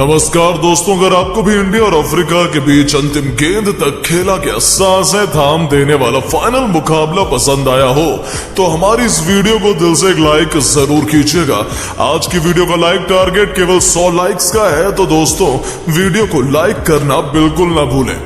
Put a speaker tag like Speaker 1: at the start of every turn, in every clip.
Speaker 1: नमस्कार दोस्तों, अगर आपको भी इंडिया और अफ्रीका के बीच अंतिम गेंद तक खेला गया सांसें थाम देने वाला फाइनल मुकाबला पसंद आया हो तो हमारी इस वीडियो को दिल से एक लाइक जरूर कीजिएगा। आज की वीडियो का लाइक टारगेट केवल 100 लाइक्स का है, तो दोस्तों वीडियो को लाइक करना बिल्कुल ना भूलें।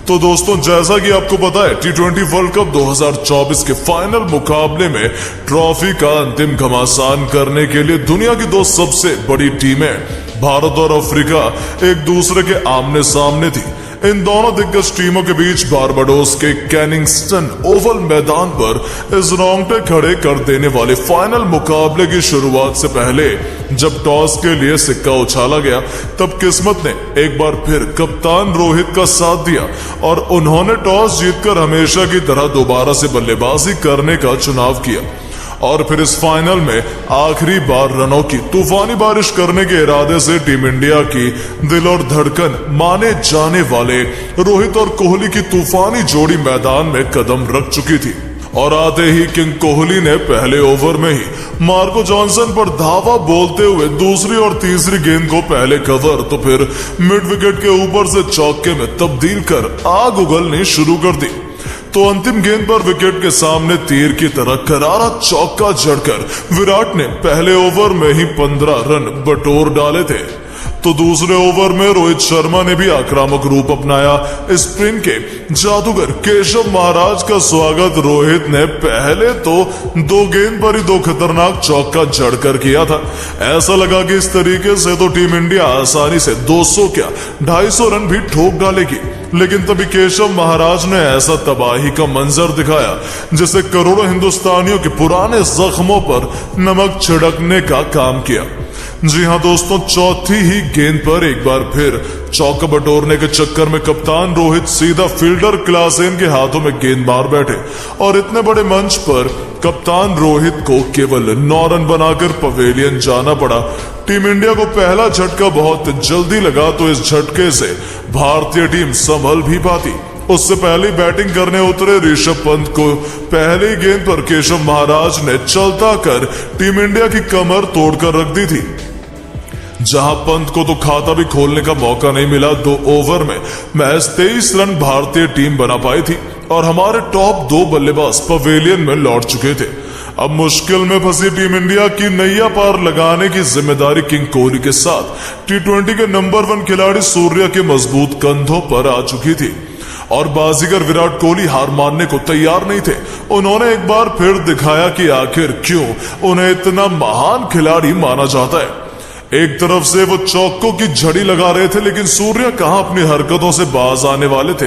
Speaker 1: तो दोस्तों, जैसा कि आपको पता है, T20 वर्ल्ड कप 2024 के फाइनल मुकाबले में ट्रॉफी का अंतिम घमासान करने के लिए दुनिया की दो सबसे बड़ी टीमें भारत और अफ्रीका एक दूसरे के आमने सामने थी। इन दोनों दिग्गज टीमों के बीच बारबाडोस के कैनिंगस्टन ओवल मैदान पर इस रोंगटे खड़े कर देने वाले फाइनल मुकाबले की शुरुआत से पहले जब टॉस के लिए सिक्का उछाला गया, तब किस्मत ने एक बार फिर कप्तान रोहित का साथ दिया और उन्होंने टॉस जीतकर हमेशा की तरह दोबारा से बल्लेबाजी करने का चुनाव किया और फिर इस फाइनल में आखिरी बार रनों की तूफानी बारिश करने के इरादे से टीम इंडिया की दिल और धड़कन माने जाने वाले रोहित और कोहली की तूफानी जोड़ी मैदान में कदम रख चुकी थी। और आते ही किंग कोहली ने पहले ओवर में ही मार्को जॉनसन पर धावा बोलते हुए दूसरी और तीसरी गेंद को पहले कवर तो फिर मिड विकेट के ऊपर से चौके में तब्दील कर आग उगलनी शुरू कर दी। तो अंतिम गेंद पर विकेट के सामने तीर की तरह करारा चौका जड़कर विराट ने पहले ओवर में ही 15 रन बटोर डाले थे। तो दूसरे ओवर में रोहित शर्मा ने भी आक्रामक रूप अपनाया। स्पिन के जादूगर केशव महाराज का स्वागत रोहित ने पहले तो 2 गेंद पर ही 2 खतरनाक चौका जड़कर किया था। ऐसा लगा कि इस तरीके से तो टीम इंडिया आसानी से 200 क्या 250 रन भी ठोक डालेगी, लेकिन तभी केशव महाराज ने ऐसा तबाही का मंजर दिखाया जिसे करोड़ों हिंदुस्तानियों के पुराने जख्मों पर नमक छिड़कने का काम किया। जी हां दोस्तों, चौथी ही गेंद पर एक बार फिर चौका बटोरने के चक्कर में कप्तान रोहित सीधा फील्डर क्लासेन के हाथों में गेंद मार बैठे और इतने बड़े मंच पर कप्तान रोहित को केवल 9 रन बनाकर पवेलियन जाना पड़ा। टीम इंडिया को पहला झटका बहुत जल्दी लगा, तो इस झटके से भारतीय टीम संभल भी पाती। उससे पहले बैटिंग करने उतरे ऋषभ पंत को पहली गेंद पर केशव महाराज ने चलता कर टीम इंडिया की कमर तोड़कर रख दी थी। जहां पंत को तो खाता भी खोलने का मौका नहीं मिला। 2 ओवर में महज 23 रन भारतीय टीम बना पाई थी और हमारे टॉप 2 बल्लेबाज पवेलियन में लौट चुके थे। अब मुश्किल में फंसी टीम इंडिया की नैया पार लगाने की जिम्मेदारी किंग कोहली के साथ T20 के नंबर 1 खिलाड़ी सूर्या के मजबूत कंधों पर आ चुकी थी और बाजीगर विराट कोहली हार मानने को तैयार नहीं थे। उन्होंने एक बार फिर दिखाया कि आखिर क्यों उन्हें इतना महान खिलाड़ी माना जाता है। एक तरफ से वो चौकों की झड़ी लगा रहे थे, लेकिन सूर्या कहां अपनी हरकतों से बाज आने वाले थे।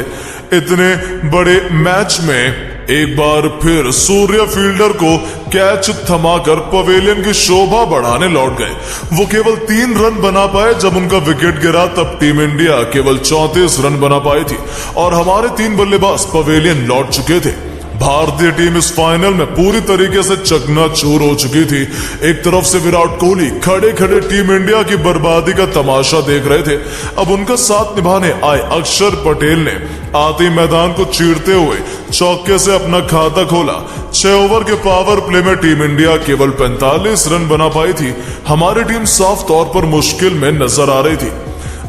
Speaker 1: इतने बड़े मैच में एक बार फिर सूर्या फील्डर को कैच थमाकर पवेलियन की शोभा बढ़ाने लौट गए। वो केवल 3 रन बना पाए। जब उनका विकेट गिरा तब टीम इंडिया केवल 34 रन बना पाई थी और हमारे 3 बल्लेबाज पवेलियन लौट चुके थे। भारतीय टीम इस फाइनल में पूरी तरीके से चकनाचूर हो चुकी थी। एक तरफ से विराट कोहली खड़े खड़े टीम इंडिया की बर्बादी का तमाशा देख रहे थे। अब उनका साथ निभाने आए अक्षर पटेल ने आते ही मैदान को चीरते हुए चौके से अपना खाता खोला। 6 ओवर के पावर प्ले में टीम इंडिया केवल 45 रन बना पाई थी। हमारी टीम साफ तौर पर मुश्किल में नजर आ रही थी।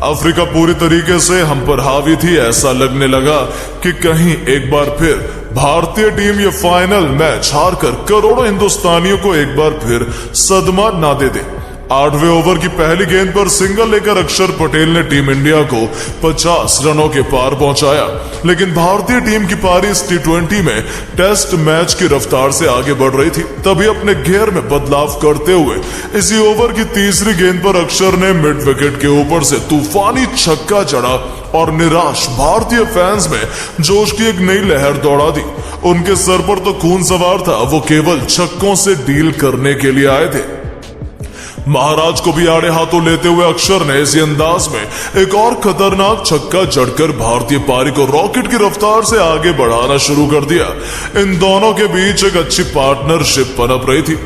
Speaker 1: अफ्रीका पूरी तरीके से हम पर हावी थी। ऐसा लगने लगा कि कहीं एक बार फिर भारतीय टीम ये फाइनल मैच हारकर करोड़ों हिंदुस्तानियों को एक बार फिर सदमा ना दे दे। 8वें ओवर की पहली गेंद पर सिंगल लेकर अक्षर पटेल ने टीम इंडिया को 50 रनों के पार पहुंचाया, लेकिन भारतीय टीम की पारी इस T20 में टेस्ट मैच की रफ्तार से आगे बढ़ रही थी। तभी अपने घेर में बदलाव करते हुए इसी ओवर की तीसरी गेंद पर अक्षर ने मिड विकेट के ऊपर से तूफानी छक्का जड़ा और निराश भारतीय फैंस में जोश की एक नई लहर दौड़ा दी। उनके सर पर तो खून सवार था। वो केवल छक्कों से डील करने के लिए आए थे। महाराज को भी आड़े हाथों लेते हुए अक्षर ने इसी अंदाज में एक और खतरनाक छक्का जड़कर भारतीय पारी को रॉकेट की रफ्तार से आगे बढ़ाना शुरू कर दिया। इन दोनों के बीच एक अच्छी पार्टनरशिप पनप रही थी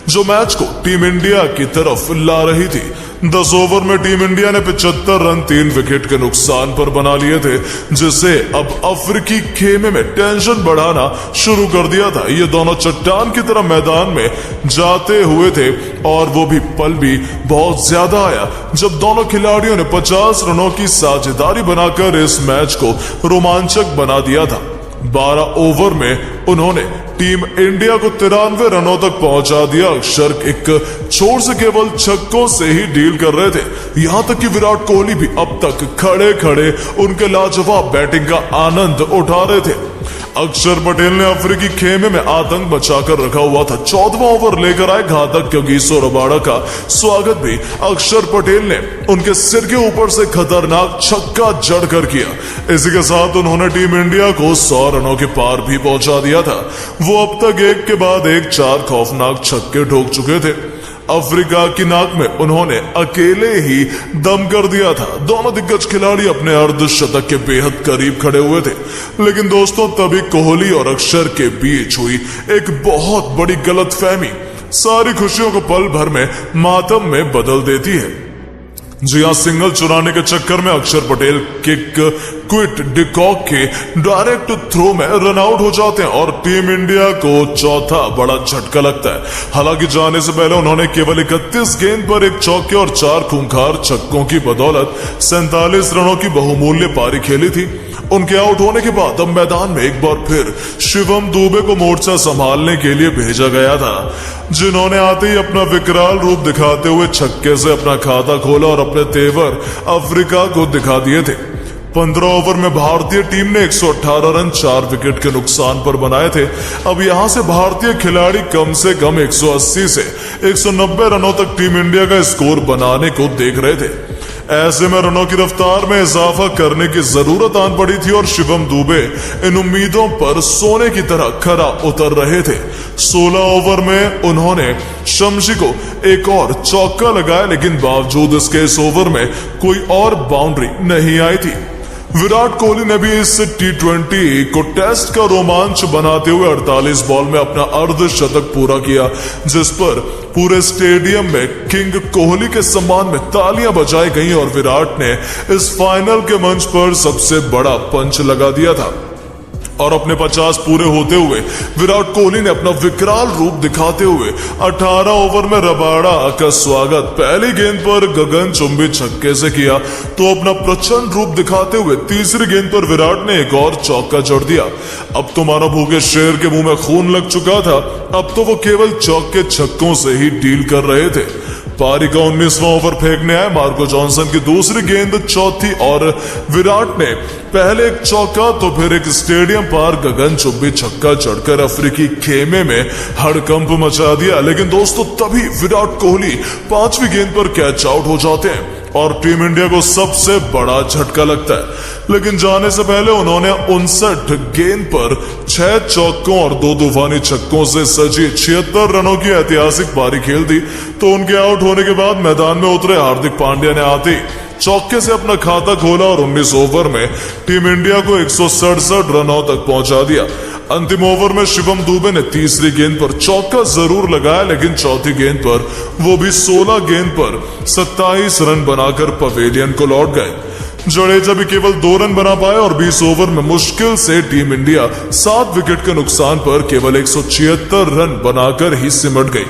Speaker 1: जो मैच को टीम इंडिया की तरफ ला रही थी। 10 ओवर में टीम इंडिया ने 75 रन 3 विकेट के नुकसान पर बना लिए थे, जिससे अब अफ्रीकी खेमे में टेंशन बढ़ाना शुरू कर दिया था। ये दोनों चट्टान की तरह मैदान में जाते हुए थे और वो भी पल भी बहुत ज्यादा आया जब दोनों खिलाड़ियों ने 50 रनों की साझेदारी बनाकर इस मैच को रोमांचक बना दिया था। 12 ओवर में उन्होंने टीम इंडिया को 93 रनों तक पहुंचा दिया। अक्षर एक छोर से केवल छक्कों से ही डील कर रहे थे, यहां तक कि विराट कोहली भी अब तक खड़े खड़े उनके लाजवाब बैटिंग का आनंद उठा रहे थे। अक्षर पटेल ने अफ्रीकी खेमे में आतंक मचाकर रखा हुआ था। 14वां ओवर लेकर आए घातक क्योंगिसो रबाड़ा का स्वागत भी अक्षर पटेल ने उनके सिर के ऊपर से खतरनाक छक्का जड़कर किया। इसी के साथ उन्होंने टीम इंडिया को 100 रनों के पार भी पहुंचा दिया था। वो अब तक एक के बाद एक 4 खौफनाक छक्के ठोक चुके थे। अफ्रीका की नाक में उन्होंने अकेले ही दम कर दिया था। दोनों दिग्गज खिलाड़ी अपने अर्धशतक के बेहद करीब खड़े हुए थे, लेकिन दोस्तों तभी कोहली और अक्षर के बीच हुई एक बहुत बड़ी गलतफहमी सारी खुशियों को पल भर में मातम में बदल देती है। जी हां, सिंगल चुराने के चक्कर में अक्षर पटेल किक क्विट डिकॉक के डायरेक्ट थ्रो में रन आउट हो जाते हैं और टीम इंडिया को चौथा बड़ा झटका लगता है। हालांकि जाने से पहले उन्होंने केवल 31 गेंद पर एक चौके और 4 खूंखार छक्कों की बदौलत 47 रनों की बहुमूल्य पारी खेली थी। उनके आउट होने के बाद अब मैदान में एक बार फिर शिवम दुबे को मोर्चा संभालने के लिए भेजा गया था, जिन्होंने आते ही अपना विकराल रूप दिखाते हुए छक्के से अपना खाता खोला और अपने तेवर अफ्रीका को दिखा दिए थे। 15 ओवर में भारतीय टीम ने 118 रन 4 विकेट के नुकसान पर बनाए थे। अब यहां से भारतीय खिलाड़ी कम से कम 180 से 190 रनों तक टीम इंडिया का स्कोर बनाने को देख रहे थे। ऐसे में रनों की रफ्तार में इजाफा करने की जरूरत आन पड़ी थी और शिवम दुबे इन उम्मीदों पर सोने की तरह खरा उतर रहे थे। 16 ओवर में उन्होंने शमशी को एक और चौका लगाया, लेकिन बावजूद इसके इस ओवर में कोई और बाउंड्री नहीं आई थी। विराट कोहली ने भी इस T20 को टेस्ट का रोमांच बनाते हुए 48 बॉल में अपना अर्धशतक पूरा किया, जिस पर पूरे स्टेडियम में किंग कोहली के सम्मान में तालियां बजाई गई और विराट ने इस फाइनल के मंच पर सबसे बड़ा पंच लगा दिया था। और अपने 50 पूरे होते हुए विराट कोहली ने अपना विकराल रूप दिखाते हुए 18 ओवर में रबाड़ा का स्वागत पहली गेंद पर गगनचुंबी छक्के से किया, तो अपना प्रचंड रूप दिखाते हुए तीसरी गेंद पर विराट ने एक और चौका जड़ दिया। अब तो मानो भूखे शेर के मुंह में खून लग चुका था, अब तो वो केवल चौके छक्कों से ही डील कर रहे थे। पारी का 19वां ओवर फेंकने आए मार्को जॉनसन की दूसरी गेंद चौथी और विराट ने पहले एक चौका तो फिर एक स्टेडियम पार गगनचुंबी छक्का चढ़कर अफ्रीकी खेमे में हड़कंप मचा दिया। लेकिन दोस्तों तभी विराट कोहली 5वीं गेंद पर कैच आउट हो जाते हैं और टीम इंडिया को सबसे बड़ा झटका लगता है। लेकिन जाने से पहले उन्होंने 59 गेंद पर 6 चौकों और 2 तूफानी छक्कों से सजी 76 रनों की ऐतिहासिक पारी खेल दी। तो उनके आउट होने के बाद मैदान में उतरे हार्दिक पांड्या ने आते चौके से अपना खाता खोला और 19 ओवर में टीम इंडिया को 167 रनों तक पहुंचा दिया। अंतिम ओवर में शिवम दुबे ने तीसरी गेंद पर चौका जरूर लगाया, लेकिन चौथी गेंद पर वो भी 16 गेंद पर 27 रन बनाकर पवेलियन को लौट गए। जडेजा भी केवल 2 रन बना पाए और 20 ओवर में मुश्किल से टीम इंडिया 7 विकेट के नुकसान पर केवल 176 रन बनाकर ही सिमट गई।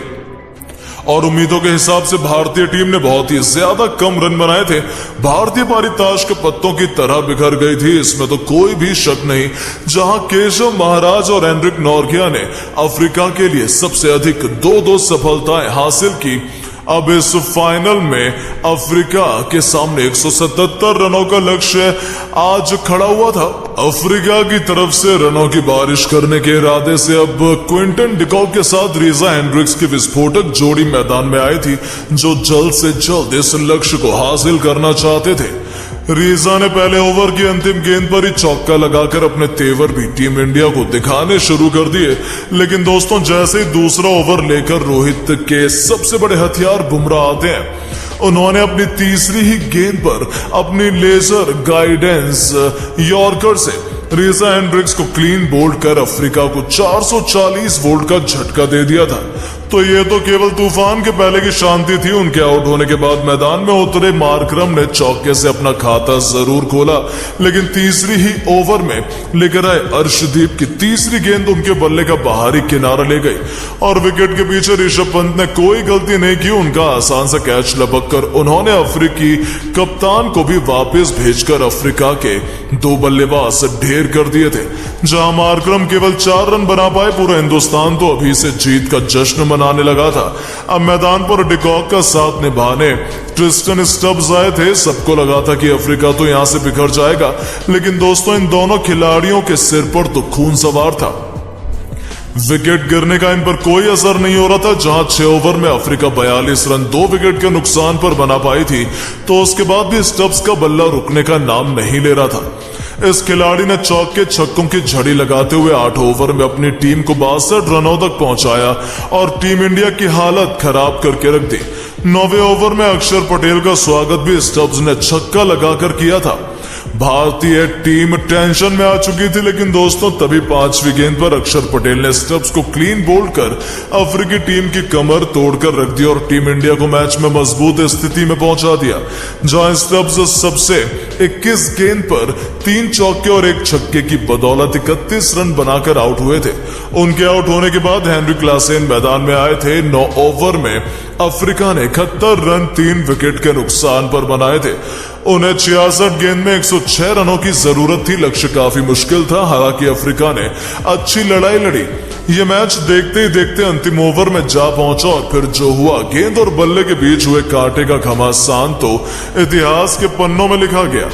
Speaker 1: और उम्मीदों के हिसाब से भारतीय टीम ने बहुत ही ज्यादा कम रन बनाए थे। भारतीय पारी ताश के पत्तों की तरह बिखर गई थी, इसमें तो कोई भी शक नहीं। जहां केशव महाराज और एंड्रिक नॉर्गिया ने अफ्रीका के लिए सबसे अधिक 2-2 सफलताएं हासिल की, अब इस फाइनल में अफ्रीका के सामने 177 रनों का लक्ष्य आज खड़ा हुआ था। अफ्रीका की तरफ से रनों की बारिश करने के इरादे से अब क्विंटन डिकॉक के साथ रीजा हेंड्रिक्स की विस्फोटक जोड़ी मैदान में आई थी, जो जल्द से जल्द इस लक्ष्य को हासिल करना चाहते थे। रीजा ने पहले ओवर की अंतिम गेंद पर ही चौका लगाकर अपने तेवर भी टीम इंडिया को दिखाने शुरू कर दिए। लेकिन दोस्तों जैसे ही दूसरा ओवर लेकर रोहित के सबसे बड़े हथियार बुमराह आते हैं, उन्होंने अपनी तीसरी ही गेंद पर अपनी लेजर गाइडेंस यॉर्कर से रीजा हेंड्रिक्स को क्लीन बोल्ड कर अफ्रीका को 440 वोल्ट का झटका दे दिया था। तो ये तो केवल तूफान के पहले की शांति थी। उनके आउट होने के बाद मैदान में उतरे मार्करम ने चौके से अपना खाता जरूर खोला, लेकिन तीसरी ही ओवर में लेकर आए अर्शदीप की तीसरी गेंद उनके बल्ले का बाहरी किनारा ले गई और विकेट के पीछे ऋषभ पंत ने कोई गलती नहीं की। उनका आसान सा कैच लपक कर उन्होंने अफ्रीकी कप्तान को भी वापस भेजकर अफ्रीका के 2 बल्लेबाज ढेर कर दिए थे। जहां मार्करम केवल 4 रन बना पाए, पूरा हिंदुस्तान तो अभी से जीत का जश्न मनाने लगा था। अब मैदान पर डिकॉक का साथ निभाने ट्रिस्टन स्टब्स आए थे। सबको लगा था कि अफ्रीका तो यहां से बिखर जाएगा, लेकिन दोस्तों इन दोनों खिलाड़ियों के सिर पर तो खून सवार था। विकेट गिरने का इन पर कोई असर नहीं हो रहा था। जहां 6 ओवर में अफ्रीका 42 रन 2 विकेट के नुकसान पर बना पाई थी, तो उसके बाद भी स्टब्स का बल्ला रुकने का नाम नहीं ले रहा था। इस खिलाड़ी ने चौके छक्कों की झड़ी लगाते हुए 8 ओवर में अपनी टीम को 62 रनों तक पहुंचाया और टीम इंडिया की हालत खराब करके रख दी। 9वें ओवर में अक्षर पटेल का स्वागत भी स्टब्स ने छक्का लगाकर किया था। भारतीय टीम टेंशन में आ चुकी थी, लेकिन दोस्तों तभी 5वीं गेंद पर अक्षर पटेल ने स्टब्स को क्लीन बोल्ड कर अफ्रीकी टीम की कमर तोड़कर रख दी और टीम इंडिया को मैच में मजबूत स्थिति में पहुंचा दिया। जहां स्टब्स सबसे 21 गेंद पर 3 चौके और 1 छक्के की बदौलत 31 रन बनाकर आउट हुए थे। उनके आउट होने के बाद हेनरी क्लासेन मैदान में आए थे। 9 ओवर में अफ्रीका ने 71 रन 3 विकेट के नुकसान पर बनाए थे। उन्हें 66 गेंद में 106 रनों की जरूरत थी। लक्ष्य काफी मुश्किल था, हालांकि अफ्रीका ने अच्छी लड़ाई लड़ी। ये मैच देखते ही देखते अंतिम ओवर में जा पहुंचा और फिर जो हुआ, गेंद और बल्ले के बीच हुए कांटे का घमासान तो इतिहास के पन्नों में लिखा गया।